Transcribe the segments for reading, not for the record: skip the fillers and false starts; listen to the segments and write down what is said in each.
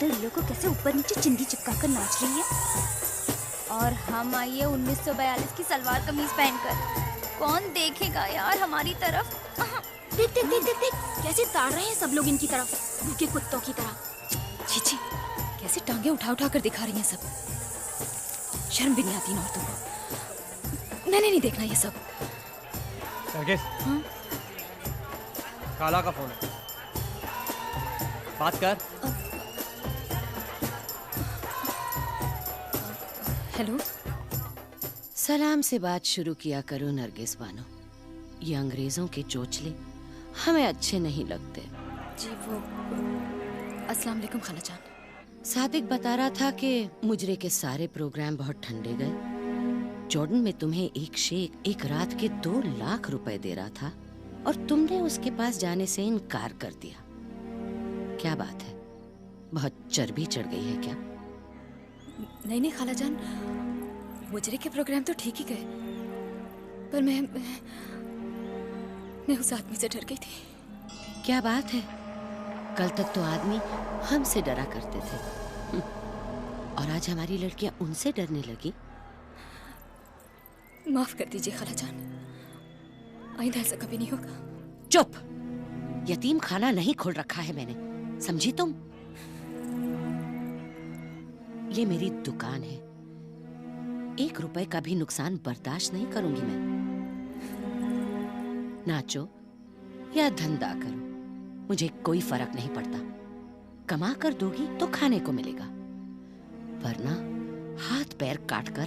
तो रियो को कैसे ऊपर नीचे चिंदी चिपका कर नाच रही है, और हम आइए 1942 की सलवार कमीज पहनकर। कौन देखेगा यार हमारी तरफ। देख देख देख देख देख कैसे ताड़ रहे हैं सब लोग इनकी तरफ, भूखे कुत्तों की तरह। छी, कैसे टांगे उठा उठा कर दिखा रही हैं सब। शर्म भी नहीं आती इन औरतों को। मैंने नहीं देखना ये सब। नरगिस, हाँ? काला का फोन है, बात कर। हेलो। सलाम से बात शुरू किया करो नरगिस बानो। ये अंग्रेजों के चोचले हमें अच्छे नहीं लगते। जी वो अस्सलाम वालेकुम खाला जान। सादिक बता रहा था कि मुजरे के सारे प्रोग्राम बहुत ठंडे गए। जॉर्डन में तुम्हें एक शेख एक रात के 2 लाख रुपए दे रहा था और तुमने उसके पास जाने से इनकार कर दिया। क्या बात है, बहुत चर्बी चढ़ गई है क्या? नहीं खाला जान, मुजरे के प्रोग्राम तो ठीक ही गए, पर मैं उस आदमी से डर गई थी। क्या बात है, कल तक तो आदमी हमसे डरा करते थे और आज हमारी लड़कियां उनसे डरने लगी। माफ कर दीजिए खाला जान, आइंदा ऐसा कभी नहीं होगा। चुप, यतीम खाना नहीं खोल रखा है मैंने, समझी तुम? ये मेरी दुकान है, 1 रुपए का भी नुकसान बर्दाश्त नहीं करूंगी मैं। नाचो या धंधा करो, मुझे कोई फर्क नहीं पड़ता। कमा कर दोगी तो खाने को मिलेगा, वरना हाथ पैर काटकर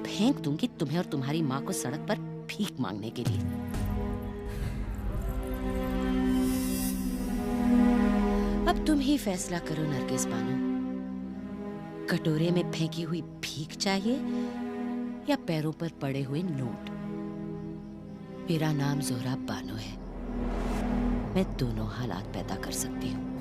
फेंक दूंगी तुम्हें और तुम्हारी माँ को सड़क पर भीख मांगने के लिए। अब तुम ही फैसला करो नरगिस बानो, कटोरे में फेंकी हुई भीख चाहिए या पैरों पर पड़े हुए नोट? मेरा नाम ज़ोहरा बानो है, मैं दोनों हालात पैदा कर सकती हूँ।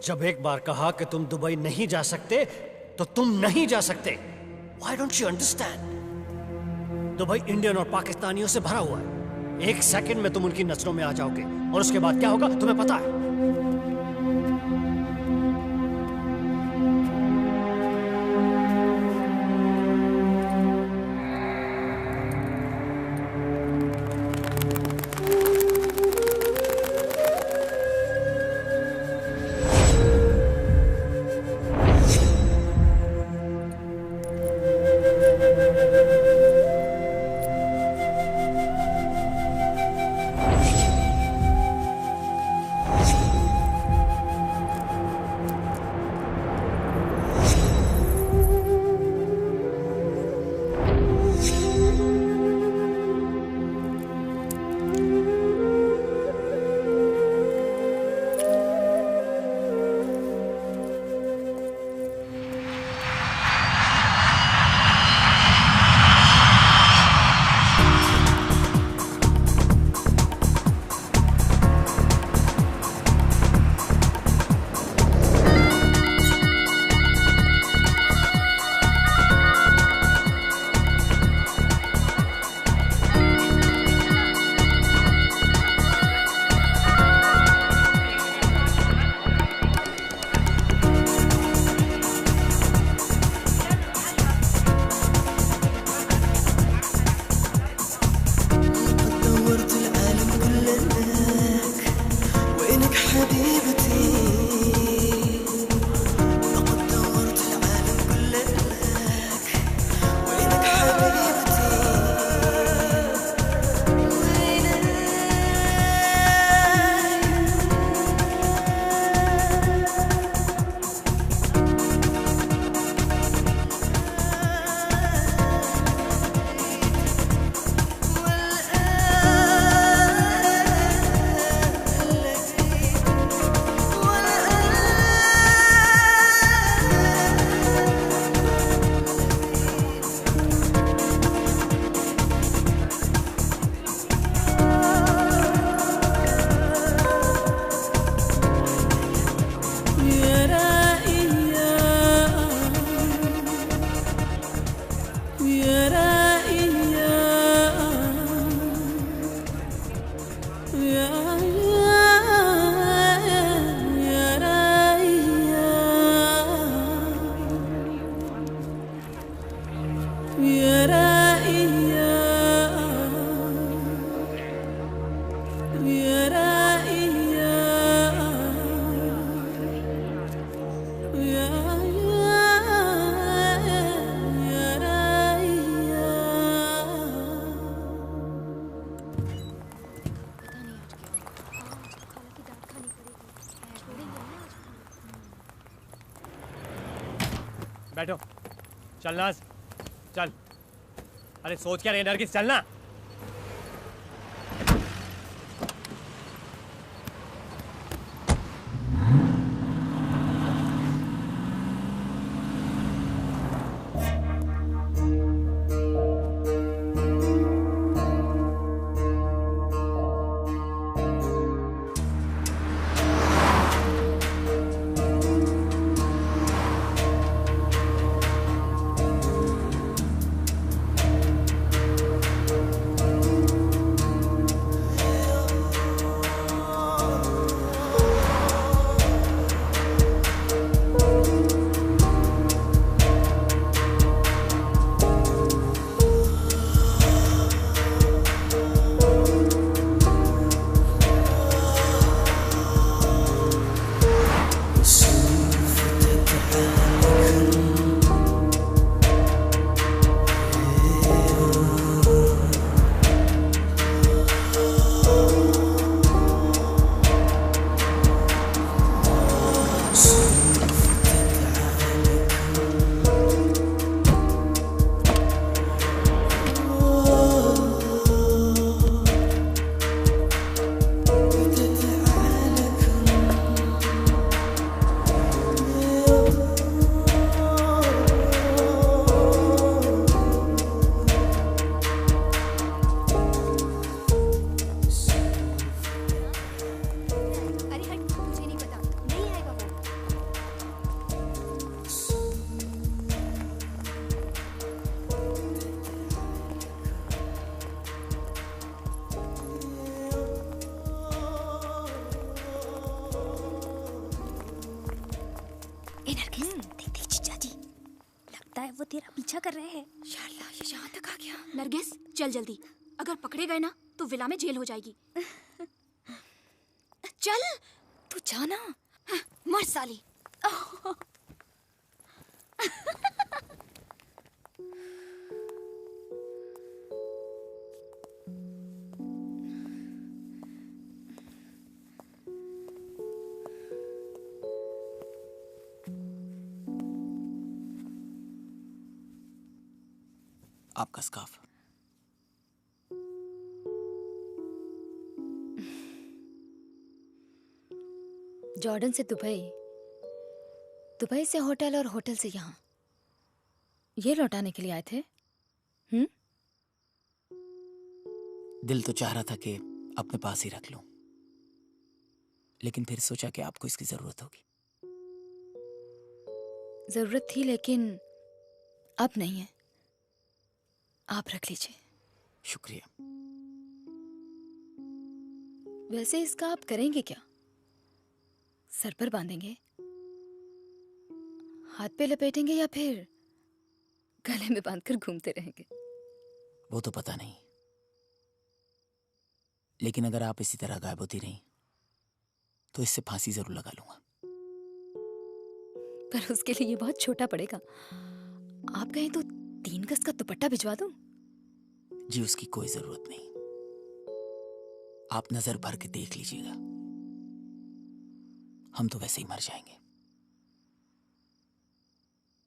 जब एक बार कहा कि तुम दुबई नहीं जा सकते तो तुम नहीं जा सकते। Why don't you understand? Dubai Indian और पाकिस्तानियों से भरा हुआ है। 1 सेकंड में तुम उनकी नजरों में आ जाओगे और उसके बाद क्या होगा तुम्हें पता है। बैठो। चल नाज, चल। अरे सोच क्या रहे नरगिस, चलना। वो तेरा पीछा कर रहे हैं। शाला ये यहाँ तक आ गया। नरगिस चल जल्दी, अगर पकड़े गए ना तो विला में जेल हो जाएगी। चल तू जाना। हाँ, मर साली। आपका स्कार्फ। जॉर्डन से दुबई, दुबई से होटल और होटल से यहाँ, ये लौटाने के लिए आए थे। दिल तो चाह रहा था कि अपने पास ही रख लूं, लेकिन फिर सोचा कि आपको इसकी जरूरत होगी। जरूरत थी लेकिन अब नहीं है। आप रख लीजिए। शुक्रिया। वैसे इसका आप करेंगे क्या? सर पर बांधेंगे, हाथ पे लपेटेंगे या फिर गले में बांधकर घूमते रहेंगे? वो तो पता नहीं, लेकिन अगर आप इसी तरह गायब होती रही तो इससे फांसी जरूर लगा लूंगा। पर उसके लिए ये बहुत छोटा पड़ेगा। आप कहें तो 3 गज का दुपट्टा भिजवा दूं? जी उसकी कोई जरूरत नहीं, आप नजर भर के देख लीजिएगा, हम तो वैसे ही मर जाएंगे।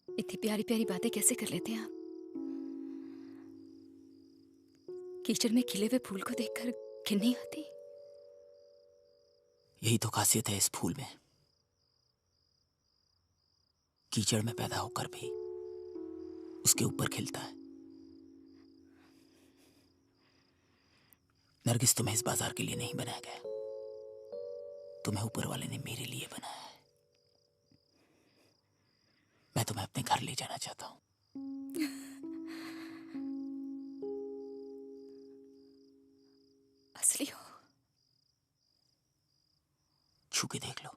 इतनी प्यारी प्यारी बातें कैसे कर लेते हैं आप? कीचड़ में खिले हुए फूल को देखकर घिन नहीं आती? यही तो खासियत है इस फूल में, कीचड़ में पैदा होकर भी उसके ऊपर खिलता है। नरगिस, तुम्हें इस बाजार के लिए नहीं बनाया गया, तुम्हें ऊपर वाले ने मेरे लिए बनाया है। मैं तुम्हें अपने घर ले जाना चाहता हूं। असली हो? छू के देख लो।